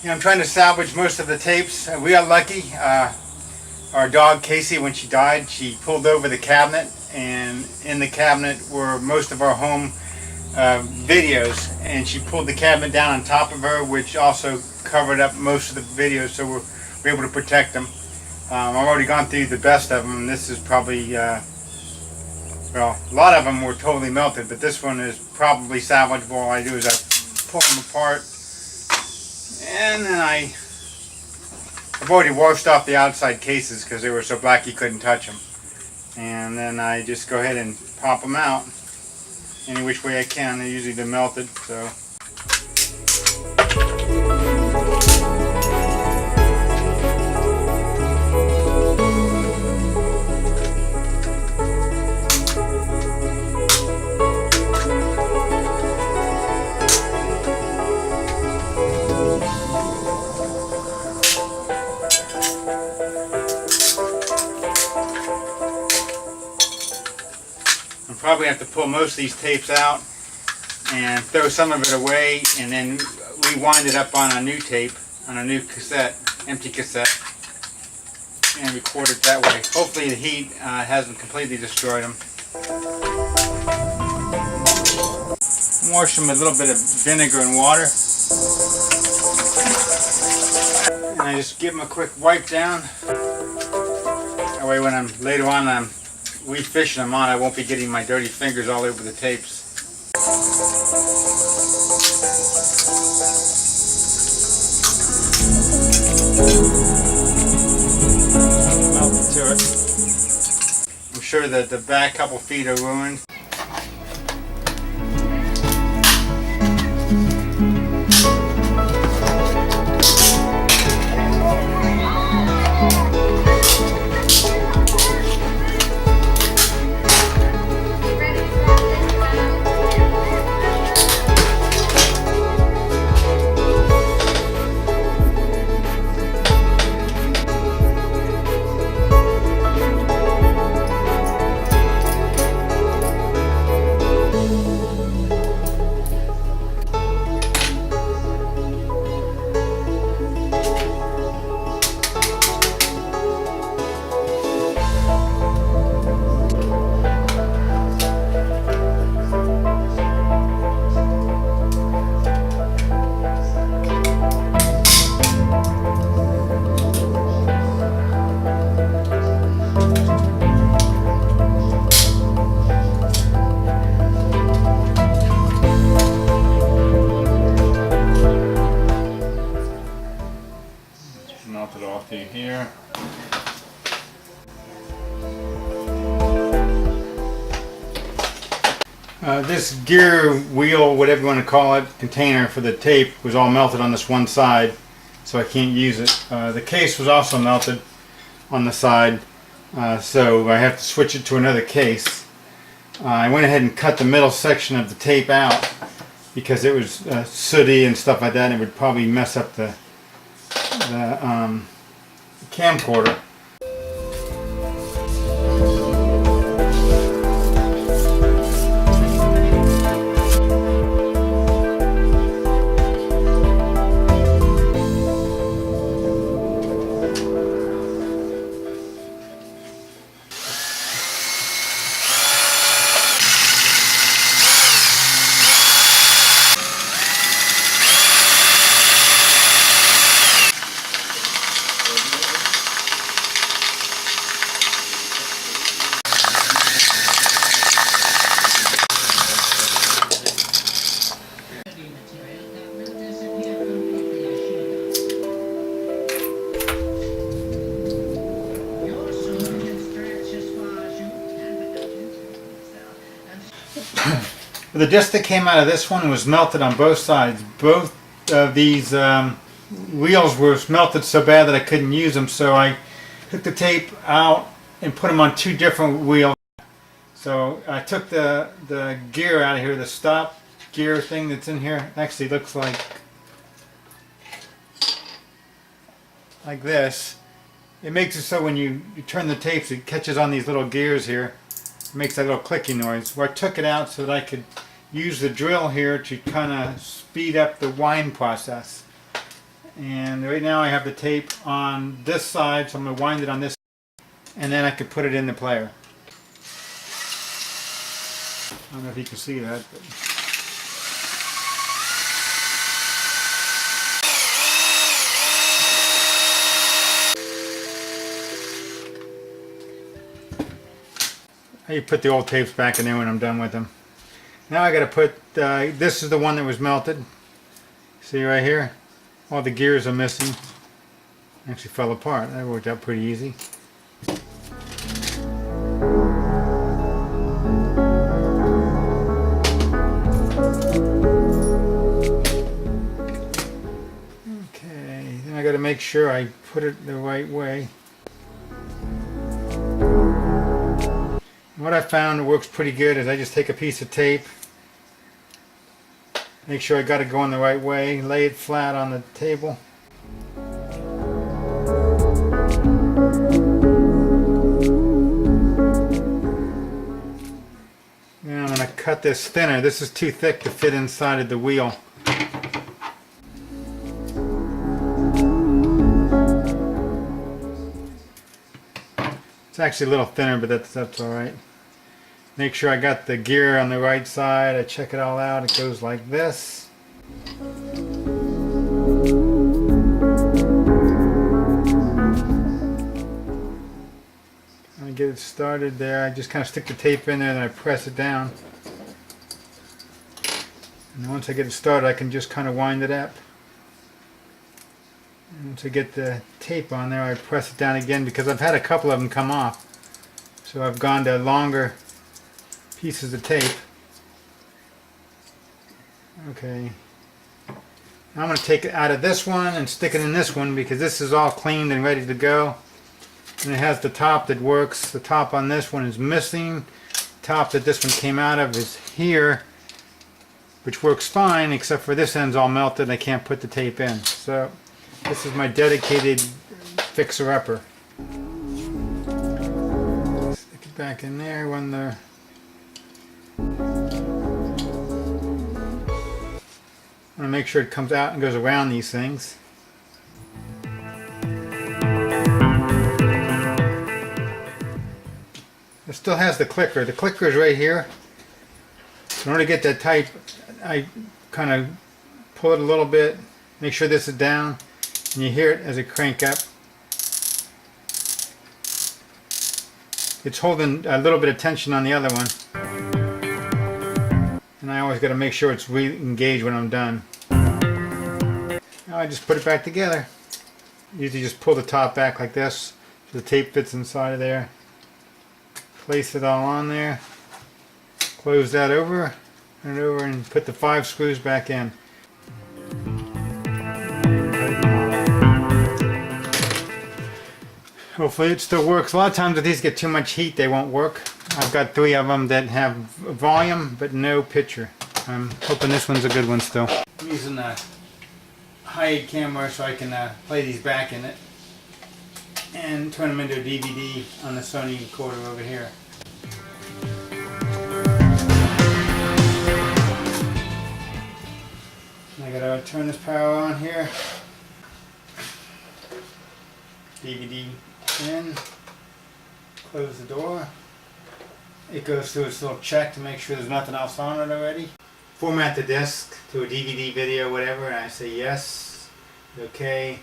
I'm trying to salvage most of the tapes. We got lucky. Our dog Casey, when she died, she pulled over the cabinet, and in the cabinet were most of our home videos, and she pulled the cabinet down on top of her, which also covered up most of the videos, so we're able to protect them. I've already gone through the best of them, and this is probably, well, a lot of them were totally melted, but this one is probably salvageable. All I do is I pull them apart, and then I've already washed off the outside cases because they were so black you couldn't touch them. And then I just go ahead and pop them out any which way I can. They're usually melted, so. Probably have to pull most of these tapes out and throw some of it away, and then rewind it up on a new tape, on a new cassette, empty cassette, and record it that way. Hopefully the heat hasn't completely destroyed them. Wash them with a little bit of vinegar and water, and I just give them a quick wipe down. That way when later on I'm refishing them on, I won't be getting my dirty fingers all over the tapes. Melt to it. I'm sure that the back couple feet are ruined. Melt it off through here. This gear wheel, whatever you want to call it, container for the tape was all melted on this one side, so I can't use it. The case was also melted on the side, so I have to switch it to another case. I went ahead and cut the middle section of the tape out because it was sooty and stuff like that, and it would probably mess up the camcorder. The disc that came out of this one was melted on both sides. Both of these wheels were melted so bad that I couldn't use them, so I took the tape out and put them on two different wheels. So I took the gear out of here, the stop gear thing that's in here. Actually looks like this. It makes it so when you turn the tapes, it catches on these little gears here. It makes that little clicking noise. Well, I took it out so that I could use the drill here to kind of speed up the wind process. And right now I have the tape on this side, so I'm going to wind it on this, and then I could put it in the player. I don't know if you can see that, but I put the old tapes back in there when I'm done with them. Now I got to put, this is the one that was melted. See right here? All the gears are missing. Actually fell apart. That worked out pretty easy. Okay, then I got to make sure I put it the right way. What I found works pretty good is I just take a piece of tape, make sure I got it going the right way, lay it flat on the table. Now I'm going to cut this thinner. This is too thick to fit inside of the wheel. It's actually a little thinner, but that's alright. Make sure I got the gear on the right side. I check it all out. It goes like this. I get it started there. I just kind of stick the tape in there and I press it down. And once I get it started, I can just kind of wind it up. And once I get the tape on there, I press it down again because I've had a couple of them come off. So I've gone to longer pieces of tape. Okay. Now I'm going to take it out of this one and stick it in this one because this is all cleaned and ready to go. And it has the top that works. The top on this one is missing. The top that this one came out of is here, which works fine except for this end's all melted and I can't put the tape in. So this is my dedicated fixer-upper. Stick it back in there when the I want to make sure it comes out and goes around these things. It still has the clicker. The clicker is right here. In order to get that tight, I kind of pull it a little bit, make sure this is down, and you hear it as it crank up. It's holding a little bit of tension on the other one. And I always got to make sure it's re-engaged when I'm done. Now I just put it back together. Usually just pull the top back like this so the tape fits inside of there. Place it all on there. Close that over, turn it over, and put the 5 screws back in. Hopefully it still works. A lot of times if these get too much heat they won't work. I've got 3 of them that have volume but no picture. I'm hoping this one's a good one still. I'm using a high-end camera so I can play these back in it and turn them into a DVD on the Sony recorder over here. I gotta turn this power on here. DVD in. Close the door. It goes through its little check to make sure there's nothing else on it already. Format the disc to a DVD video, whatever, and I say yes, okay.